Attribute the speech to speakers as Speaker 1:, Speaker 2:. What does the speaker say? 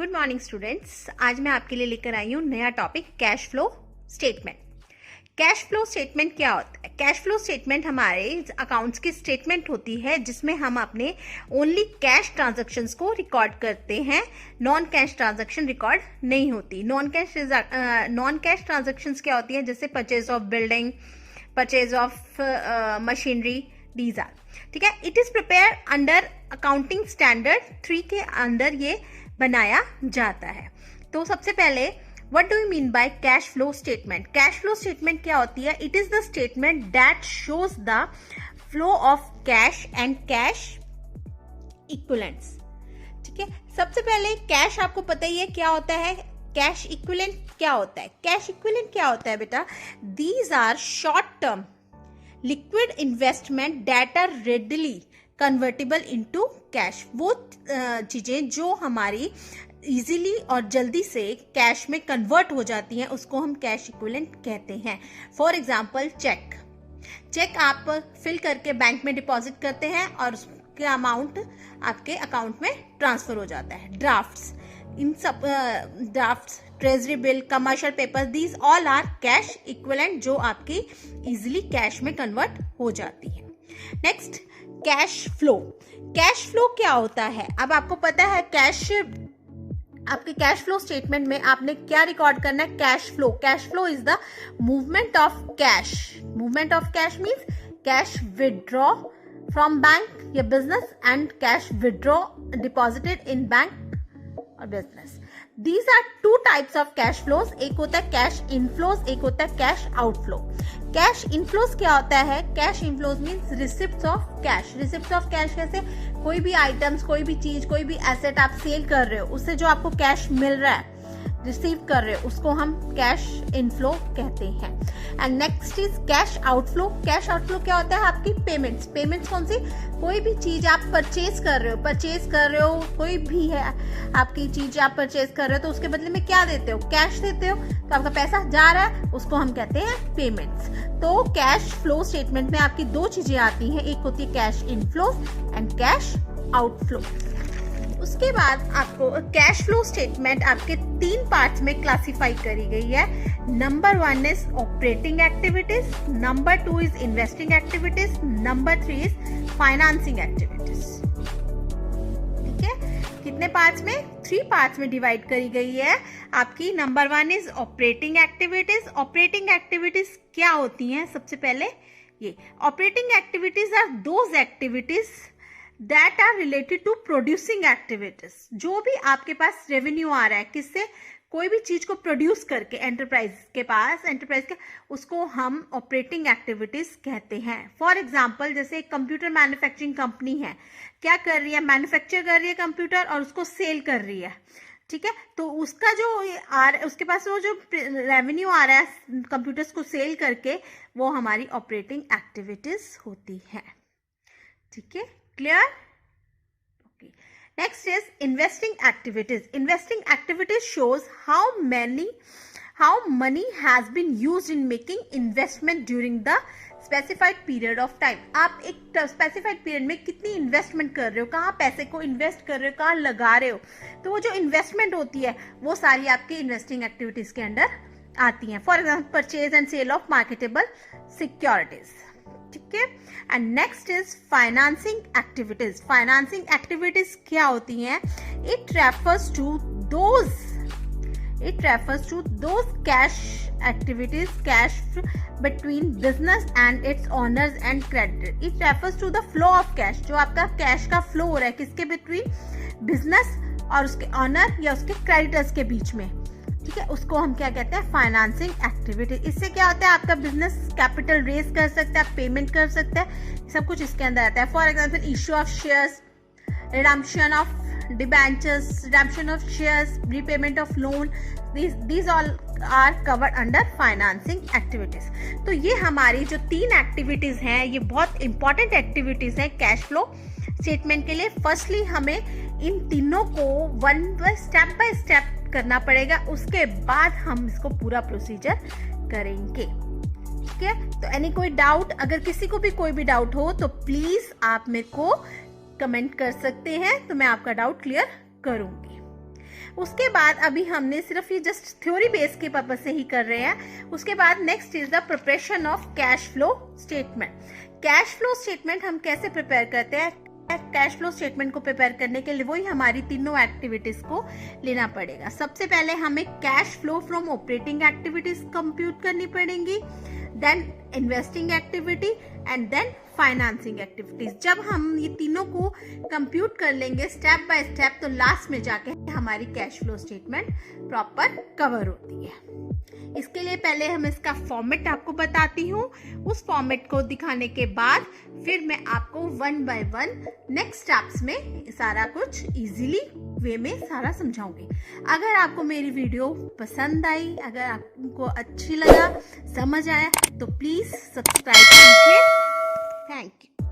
Speaker 1: Good morning students. आज मैं आपके लिए लेकर आई हूँ नया topic cash flow statement. Cash flow statement क्या होता है? कैश फ्लो स्टेटमेंट हमारे अकाउंट्स की स्टेटमेंट होती है जिसमें हम अपने ओनली कैश ट्रांजैक्शंस को रिकॉर्ड करते हैं, नॉन कैश ट्रांजैक्शन रिकॉर्ड नहीं होती। नॉन कैश ट्रांजैक्शंस क्या होती है? जैसे purchase of building, purchase of machinery, these are, ठीक है। It is prepare under accounting standard 3 के अंदर ये बनाया जाता है। तो सबसे पहले what do you mean by cash flow statement? Cash flow statement क्या होती है? It is the statement that shows the flow of cash and cash equivalents, ठीक है। सबसे पहले कैश, आपको पता ही है क्या होता है। कैश इक्विवेलेंट क्या होता है? कैश इक्विवेलेंट क्या होता है बेटा? These are short term liquid investment that are readily convertible into cash. वो चीजें जो हमारी इजीली और जल्दी से कैश में कन्वर्ट हो जाती हैं उसको हम कैश इक्विवेलेंट कहते हैं। फॉर एग्जाम्पल चेक आप फिल करके बैंक में डिपॉजिट करते हैं और उसके अमाउंट आपके अकाउंट में ट्रांसफर हो जाता है। ड्राफ्ट्स, इन सब drafts, treasury bill, commercial paper, these all are cash equivalent जो आपकी इजीली कैश में कन्वर्ट हो जाती है। Next, cash flow. Cash flow क्या होता है? अब आपको पता है आपके कैश फ्लो स्टेटमेंट में आपने क्या रिकॉर्ड करना है? Cash flow. Cash flow is the movement of cash. Movement of cash means cash withdraw from bank या business and cash withdraw deposited in bank और business. These are two types of cash flows. एक होता है cash inflows, एक होता है cash outflow. Cash inflows क्या होता है? Cash inflows means receipt of cash. Receipt of cash कैसे? कोई भी आइटम्स, कोई भी चीज, कोई भी एसेट आप सेल कर रहे हो, उससे जो आपको कैश मिल रहा है, रिसीव कर रहे हो, उसको हम कैश इनफ्लो कहते हैं। And next is cash outflow. Cash outflow क्या होता है? आपकी पेमेंट्स। पेमेंट्स कौन सी? कोई भी चीज आप परचेज कर रहे हो, कोई भी है आपकी चीज आप परचेज कर रहे हो तो उसके बदले में क्या देते हो? कैश देते हो, तो आपका पैसा जा रहा है, उसको हम कहते हैं पेमेंट्स। तो कैश फ्लो स्टेटमेंट में आपकी 2 चीजें आती हैं, एक होती है cash inflow and cash outflow. उसके बाद आपको कैश फ्लो स्टेटमेंट आपके 3 पार्ट्स में क्लासिफाई करी गई है। Number 1 is operating activities, number 2 is investing activities, number 3 is financing activities, ठीक है। कितने पार्ट्स में? 3 पार्ट्स में डिवाइड करी गई है आपकी। Number 1 is operating activities. Operating activities क्या होती हैं? सबसे पहले ये operating activities are those activities that are related to producing activities। जो भी आपके पास रेवेन्यू आ रहा है, किससे? कोई भी चीज को प्रोड्यूस करके एंटरप्राइज के, उसको हम ऑपरेटिंग एक्टिविटीज कहते हैं। फॉर एग्जांपल, जैसे एक कंप्यूटर मैन्युफैक्चरिंग कंपनी है, क्या कर रही है? मैन्युफैक्चर कर रही है कंप्यूटर और उसको सेल कर रही है, ठीक है। तो उसका जो उसके पास वो जो रेवेन्यू आ रहा है कंप्यूटर्स को सेल करके, वो हमारी ऑपरेटिंग एक्टिविटीज होती है, ठीक है। Clear? Okay. Next is investing activities. Investing activities shows how money has been used in making investment during the specified period of time। आप एक specified period में कितनी इन्वेस्टमेंट कर रहे हो, कहाँ पैसे को इन्वेस्ट कर रहे हो, कहाँ लगा रहे हो, तो वो जो इन्वेस्टमेंट होती है वो सारी आपकी इन्वेस्टिंग एक्टिविटीज के अंडर आती हैं। For example, purchase and sale of marketable securities, ठीक है। And next is financing activities. Financing activities क्या होती हैं? It refers to those cash activities, cash between business and its owners and creditor. It refers to the flow of cash. जो आपका cash का flow हो रहा है, किसके बिटवीन? बिजनेस और उसके ऑनर या उसके क्रेडिटर्स के बीच में, ठीक है। उसको हम क्या कहते हैं? Financing activity. इससे क्या होता है? आपका बिजनेस कैपिटल रेज कर सकता है, पेमेंट कर सकता है, सब कुछ इसके अंदर आता है। For example, issue of shares, redemption of debentures, redemption of shares, repayment of loan, these all are covered under financing activities. तो ये हमारी जो 3 एक्टिविटीज हैं, ये बहुत इंपॉर्टेंट एक्टिविटीज हैं कैश फ्लो स्टेटमेंट के लिए। फर्स्टली हमें इन तीनों को स्टेप बाय स्टेप करना पड़ेगा, उसके बाद हम इसको पूरा प्रोसीजर करेंगे, ठीक है। तो कोई डाउट, अगर किसी को भी कोई भी डाउट हो तो प्लीज आप मेरे को कमेंट कर सकते हैं, तो मैं आपका डाउट क्लियर करूंगी। उसके बाद अभी हमने सिर्फ ये जस्ट थ्योरी बेस के पर्पज से ही कर रहे हैं। उसके बाद next is the preparation of cash flow statement. Cash flow statement हम कैसे प्रिपेयर करते हैं? कैश फ्लो स्टेटमेंट को प्रिपेयर करने के लिए वही हमारी तीनों एक्टिविटीज को लेना पड़ेगा। सबसे पहले हमें cash flow from operating activities compute करनी पड़ेंगी, then investing activity and then financing activities. जब हम ये तीनों को कंप्यूट कर लेंगे स्टेप बाय स्टेप, तो लास्ट में जाके हमारी cash flow statement proper cover होती है। इसके लिए पहले हम इसका फॉर्मेट आपको बताती हूँ। उस फॉर्मेट को दिखाने के बाद फिर मैं आपको one by one next steps में सारा कुछ इजीली वे में सारा समझाऊंगी। अगर आपको मेरी वीडियो पसंद आई, अगर आपको अच्छी लगा, समझ आया, तो प्लीज सब्सक्राइब कीजिए। Thank you.